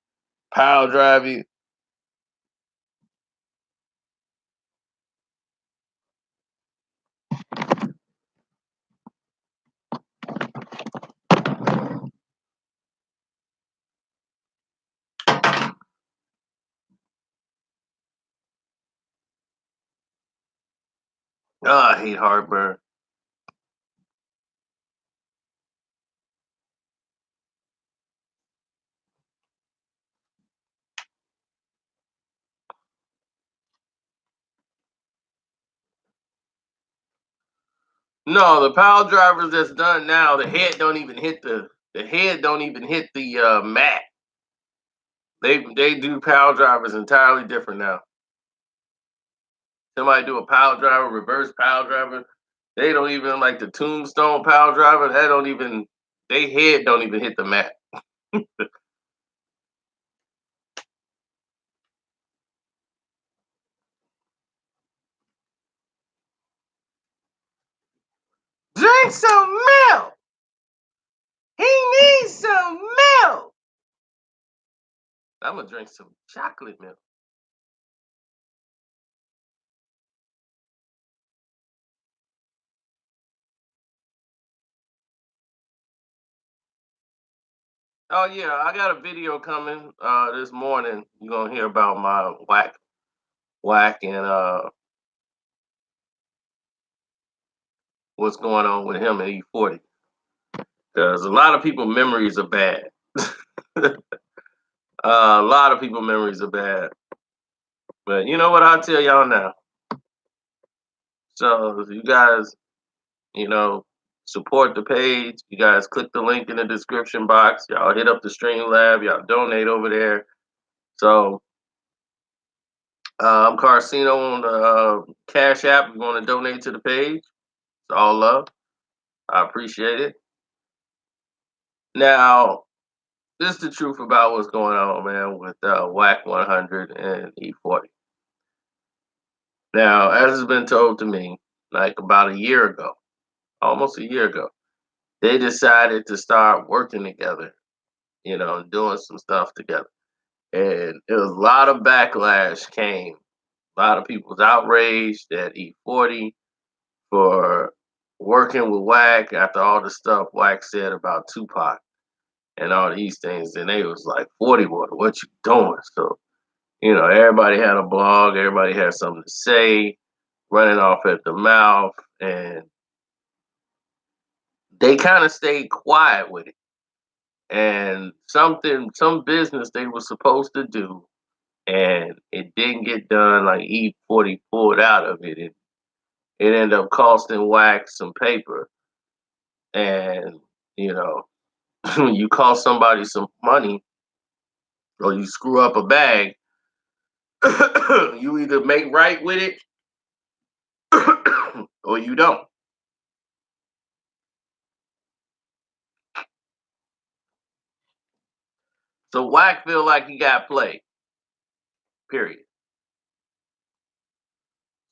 power drive you. Oh, I hate heartburn. No, the power drivers that's done now, the head don't even hit the mat. They do power drivers entirely different now. Somebody do a power driver, reverse power driver. They don't even like the tombstone power driver. That don't even they head don't even hit the mat. Drink some milk. He needs some milk. I'm gonna drink some chocolate milk. Oh yeah, I got a video coming this morning. You're gonna hear about my whack and what's going on with him at E40. Because a lot of people memories are bad. A lot of people memories are bad. But you know what I'll tell y'all now. So if you guys, you know, support the page, you guys click the link in the description box. Y'all hit up the stream lab, y'all donate over there. So I'm Carcino on the Cash App. If you want to donate to the page, it's all love. I appreciate it. Now, this is the truth about what's going on, man, with WAC 100 and E40. Now, as has been told to me, like about a year ago, almost a year ago, they decided to start working together, doing some stuff together. And it was a lot of backlash came. A lot of people was outraged at E40 for working with WAC after all the stuff WAC said about Tupac and all these things. And they was like, 40 what you doing? So, everybody had a blog, everybody had something to say, running off at the mouth, and they kind of stayed quiet with it. And some business they were supposed to do, and it didn't get done. Like E40 pulled out of it. It ended up costing Wax some paper. And, you know, you cost somebody some money or you screw up a bag, you either make right with it or you don't. So Wack feel like he got played. Period.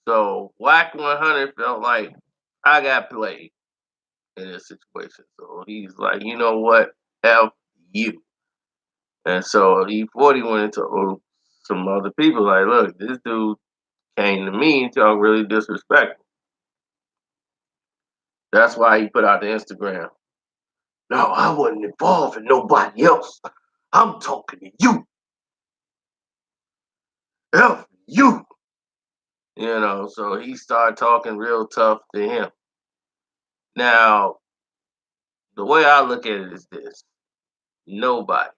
So Wack 100 felt like I got played in this situation. So he's like, you know what? F you. And so E40 went into some other people like, look, this dude came to me and y'all really disrespectful. That's why he put out the Instagram. No, I wasn't involved in nobody else. I'm talking to you. F you. So he started talking real tough to him. Now, the way I look at it is this. Nobody,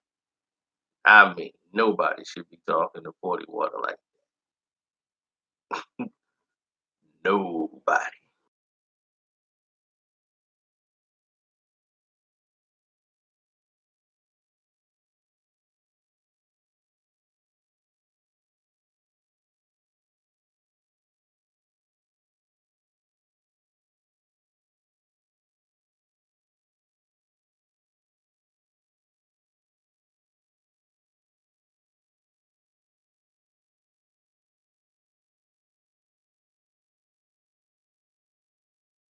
I mean, nobody should be talking to 40 Water like